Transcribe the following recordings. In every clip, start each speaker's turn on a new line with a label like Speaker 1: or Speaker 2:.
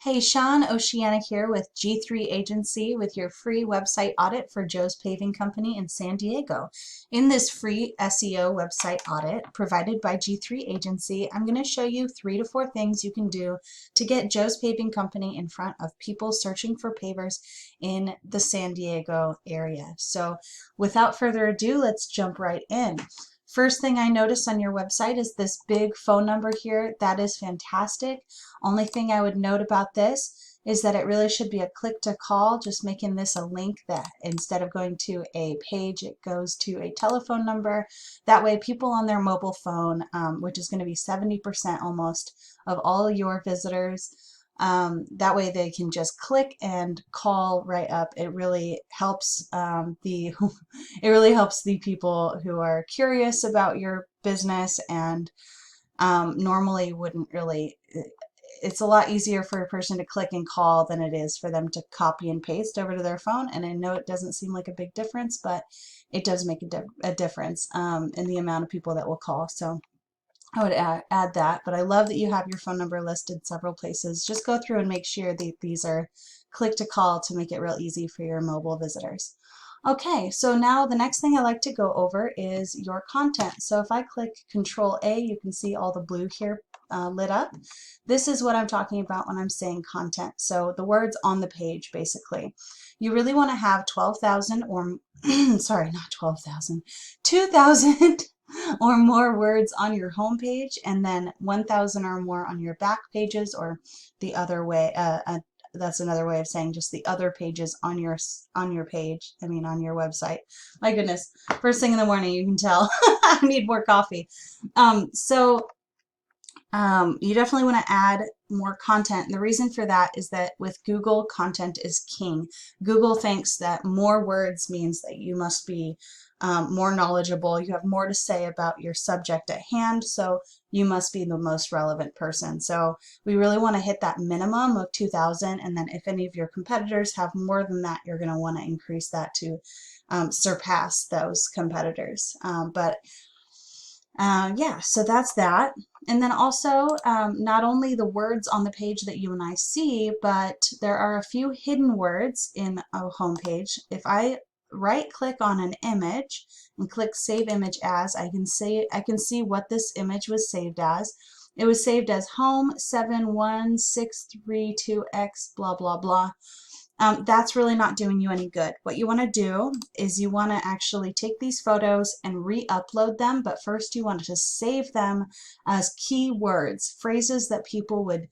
Speaker 1: Hey, Sean Oceana here with G3 Agency with your free website audit for Joe's Paving Company in San Diego. In this free SEO website audit provided by G3 Agency, I'm going to show you 3 to 4 things you can do to get Joe's Paving Company in front of people searching for pavers in the San Diego area. So without further ado, let's jump right in. First thing I notice on your website is this big phone number here. That is fantastic. Only thing I would note about this is that it really should be a click to call, just making this a link that instead of going to a page, it goes to a telephone number. That way people on their mobile phone, which is going to be 70% almost of all your visitors, that way they can just click and call right up. It really helps it really helps the people who are curious about your business and normally wouldn't really. It's a lot easier for a person to click and call than it is for them to copy and paste over to their phone. And I know it doesn't seem like a big difference, but it does make a difference in the amount of people that will call. So I would add that, but I love that you have your phone number listed several places. Just go through and make sure that these are click to call to make it real easy for your mobile visitors. Okay, so now the next thing I like to go over is your content. So if I click Control A, you can see all the blue here lit up. This is what I'm talking about when I'm saying content. So the words on the page, basically. You really want to have 12,000 or, sorry, not 12,000, 2,000 or more words on your home page, and then 1,000 or more on your back pages, or the other way. That's another way of saying just the other pages on your page. I mean, on your website. My goodness, first thing in the morning, you can tell I need more coffee. You definitely want to add more content. And the reason for that is that with Google, content is king. Google thinks that more words means that you must be more knowledgeable. You have more to say about your subject at hand, so you must be the most relevant person. So we really want to hit that minimum of 2,000, and then if any of your competitors have more than that, you're going to want to increase that to surpass those competitors. Yeah, so that's that. And then also, not only the words on the page that you and I see, but there are a few hidden words in a home page. If I right click on an image and click Save Image As, I can see what this image was saved as. It was saved as home 71632X blah blah blah. That's really not doing you any good. What you want to do is you want to actually take these photos and re-upload them, but first you want to save them as keywords, phrases that people would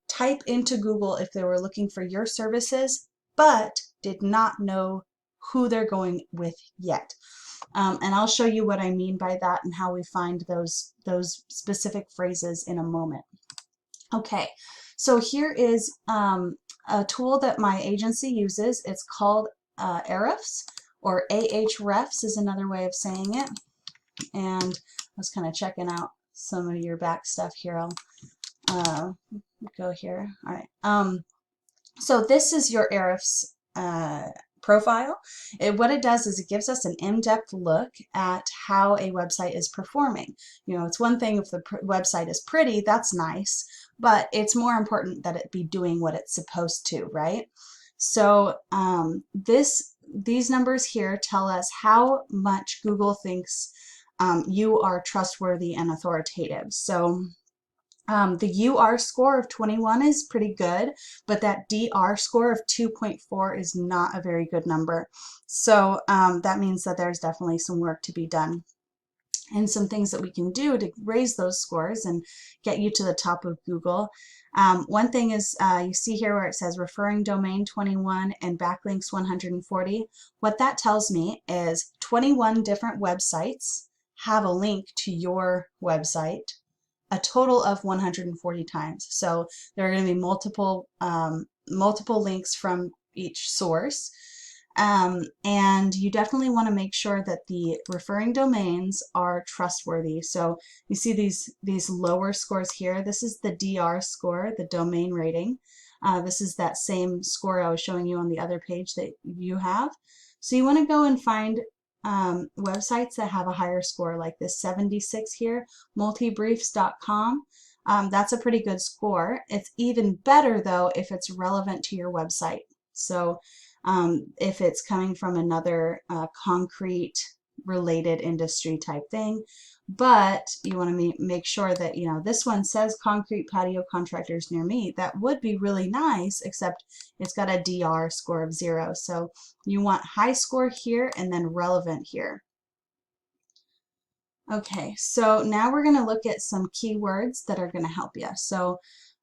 Speaker 1: type into Google if they were looking for your services, but did not know who they're going with yet. And I'll show you what I mean by that and how we find those specific phrases in a moment. Okay, so here is a tool that my agency uses. It's called Ahrefs, or Ahrefs is another way of saying it. And I was kind of checking out some of your back stuff here. I'll go here. All right. So this is your Ahrefs profile. What it does is it gives us an in-depth look at how a website is performing. You know, it's one thing if the website is pretty, that's nice, but it's more important that it be doing what it's supposed to, right? So these numbers here tell us how much Google thinks you are trustworthy and authoritative. So the UR score of 21 is pretty good, but that DR score of 2.4 is not a very good number. So that means that there's definitely some work to be done and some things that we can do to raise those scores and get you to the top of Google. One thing is you see here where it says referring domain 21 and backlinks 140. What that tells me is 21 different websites have a link to your website a total of 140 times. So there are going to be multiple links from each source. And you definitely want to make sure that the referring domains are trustworthy. So you see these lower scores here. This is the DR score, the domain rating. This is that same score I was showing you on the other page that you have. So you want to go and find websites that have a higher score, like this 76 here, multibriefs.com. that's a pretty good score. It's even better though if it's relevant to your website. So if it's coming from another concrete related industry type thing, but you want to make sure that, you know, this one says concrete patio contractors near me. That would be really nice, except it's got a DR score of 0. So you want high score here and then relevant here. Okay, so now we're going to look at some keywords that are going to help you. So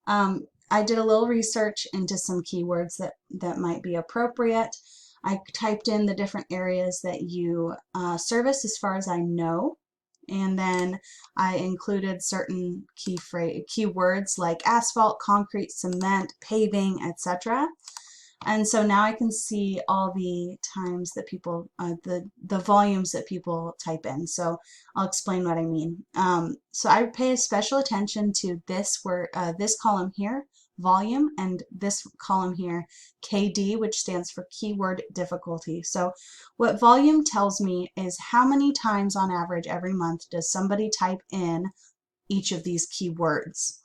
Speaker 1: I did a little research into some keywords that might be appropriate. I typed in the different areas that you service as far as I know, and then I included certain keywords like asphalt, concrete, cement, paving, etc. And so now I can see all the times that people, the volumes that people type in. So I'll explain what I mean. So I pay special attention to this this column here, volume, and this column here, KD, which stands for keyword difficulty. So what volume tells me is how many times on average every month does somebody type in each of these keywords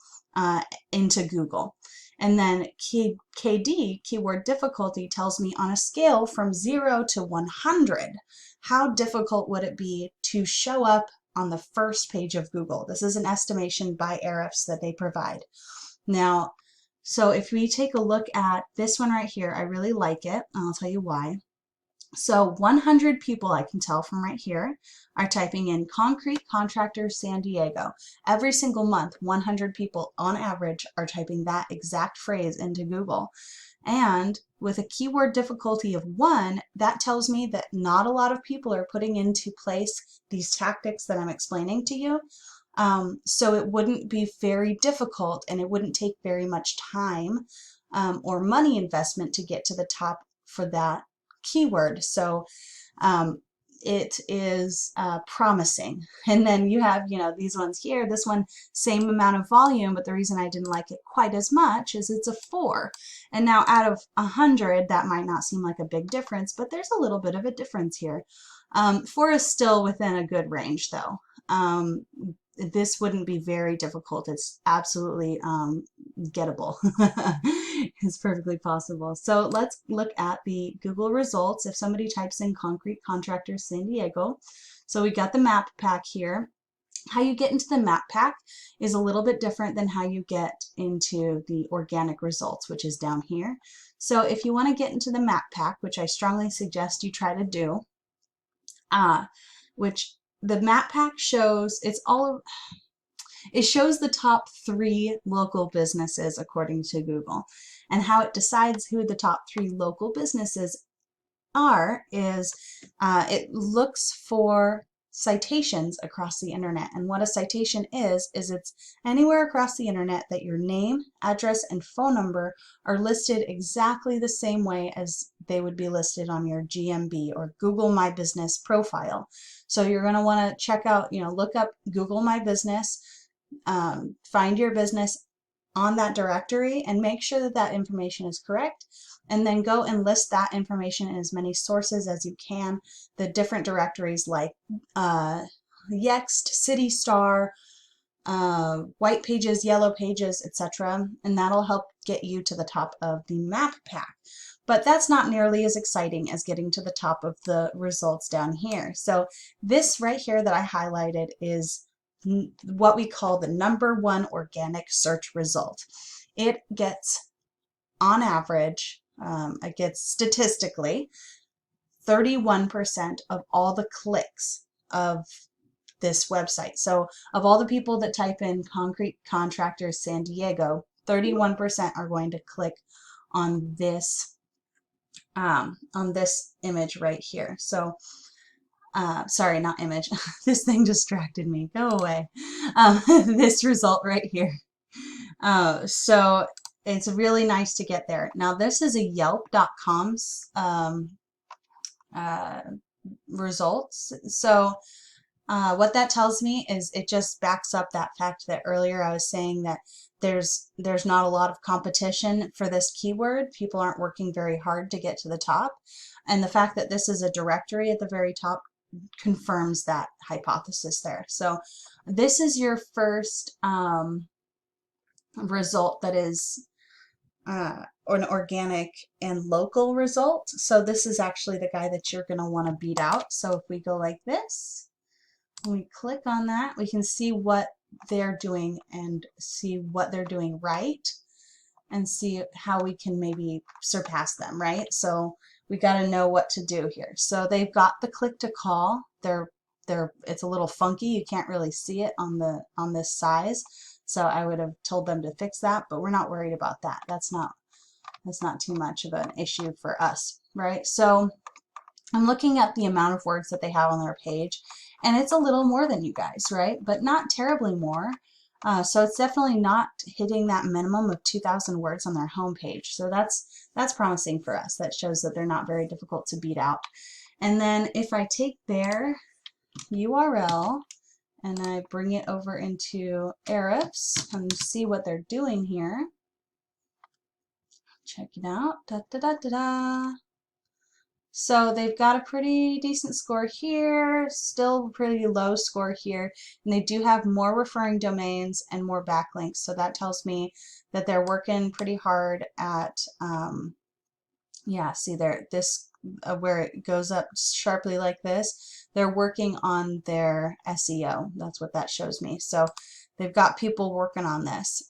Speaker 1: into Google. And then KD, keyword difficulty, tells me on a scale from 0 to 100, how difficult would it be to show up on the first page of Google? This is an estimation by Ahrefs that they provide. Now, so if we take a look at this one right here, I really like it, and I'll tell you why. So 100 people, I can tell from right here, are typing in concrete contractor San Diego. Every single month, 100 people on average are typing that exact phrase into Google. And with a keyword difficulty of 1, that tells me that not a lot of people are putting into place these tactics that I'm explaining to you. So it wouldn't be very difficult, and it wouldn't take very much time or money investment to get to the top for that keyword. So it is promising. And then you have, you know, these ones here. This one, same amount of volume, but the reason I didn't like it quite as much is it's a 4. And now out of 100, that might not seem like a big difference, but there's a little bit of a difference here. 4 is still within a good range though. This wouldn't be very difficult. It's absolutely gettable. It's perfectly possible. So let's look at the Google results. If somebody types in concrete contractor San Diego, so we got the map pack here. How you get into the map pack is a little bit different than how you get into the organic results, which is down here. So if you want to get into the map pack, which I strongly suggest you try to do, which the map pack shows, it shows the top 3 local businesses according to Google. And how it decides who the top 3 local businesses are is it looks for citations across the internet. And what a citation is it's anywhere across the internet that your name, address, and phone number are listed exactly the same way as they would be listed on your GMB or Google My Business profile. So you're going to want to check out, you know, look up Google My Business, find your business on that directory and make sure that that information is correct, and then go and list that information in as many sources as you can, the different directories like Yext, City Star, White Pages, Yellow Pages, etc., and that'll help get you to the top of the map pack. But that's not nearly as exciting as getting to the top of the results down here. So this right here that I highlighted is what we call the #1 organic search result. It gets, on average, it gets statistically 31% of all the clicks of this website. So of all the people that type in concrete contractors San Diego, 31% are going to click on this image right here. So sorry, not image. This thing distracted me. Go away. This result right here. So it's really nice to get there. Now this is a Yelp.com's results. So what that tells me is it just backs up that fact that earlier I was saying that there's not a lot of competition for this keyword. People aren't working very hard to get to the top. And the fact that this is a directory at the very top confirms that hypothesis there. So this is your first result that is or an organic and local result. So this is actually the guy that you're going to want to beat out. So if we go like this, and we click on that, we can see what they're doing and see what they're doing right and see how we can maybe surpass them, right? So we got to know what to do here. So they've got the click to call. It's a little funky. You can't really see it on this size. So I would have told them to fix that, but we're not worried about that. That's not too much of an issue for us, right? So I'm looking at the amount of words that they have on their page, and it's a little more than you guys, right? But not terribly more. So it's definitely not hitting that minimum of 2,000 words on their homepage. So that's promising for us. That shows that they're not very difficult to beat out. And then if I take their URL and I bring it over into Ahrefs and see what they're doing here, check it out. Da, da, da, da, da. So they've got a pretty decent score here, still a pretty low score here, and they do have more referring domains and more backlinks. So that tells me that they're working pretty hard at, yeah, see there, this where it goes up sharply like this, they're working on their SEO. That's what that shows me. So they've got people working on this.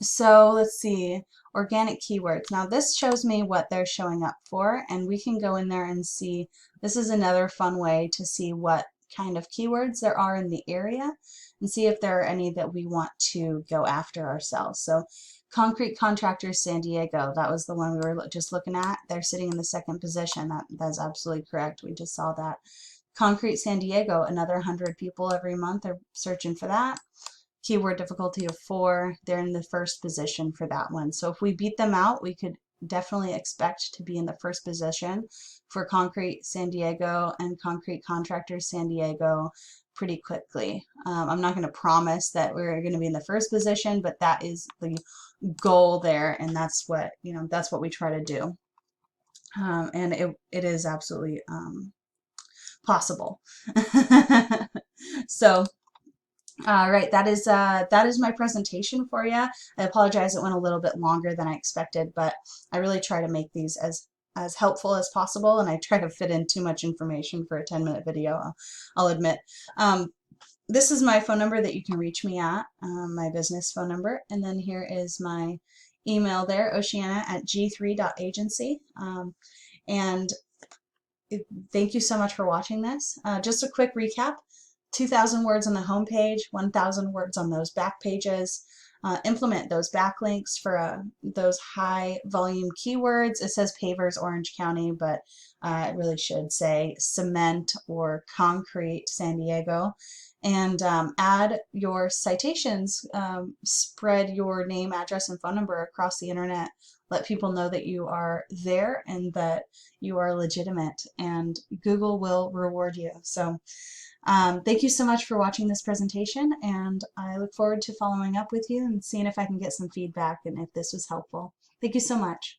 Speaker 1: So let's see, organic keywords. Now this shows me what they're showing up for, and we can go in there and see. This is another fun way to see what kind of keywords there are in the area and see if there are any that we want to go after ourselves. So concrete contractors San Diego, that was the one we were just looking at. They're sitting in the second position. That's absolutely correct. We just saw that. Concrete San Diego, another 100 people every month are searching for that. Keyword difficulty of 4, they're in the first position for that one. So if we beat them out, we could definitely expect to be in the first position for Concrete San Diego and Concrete Contractors San Diego pretty quickly. I'm not going to promise that we're going to be in the first position, but that is the goal there, and that's what, that's what we try to do. And it is absolutely possible. So all right, that is my presentation for you. I apologize it went a little bit longer than I expected, but I really try to make these as helpful as possible, and I try to fit in too much information for a 10-minute video, I'll admit. This is my phone number that you can reach me at, my business phone number, and then here is my email there, oceana@g3.agency. And thank you so much for watching this. Just a quick recap. 2,000 words on the home page, 1,000 words on those back pages. Implement those backlinks for those high volume keywords. It says pavers Orange County, but it really should say cement or concrete San Diego. And add your citations, spread your name, address, and phone number across the internet. Let people know that you are there and that you are legitimate, and Google will reward you. So thank you so much for watching this presentation, and I look forward to following up with you and seeing if I can get some feedback and if this was helpful. Thank you so much.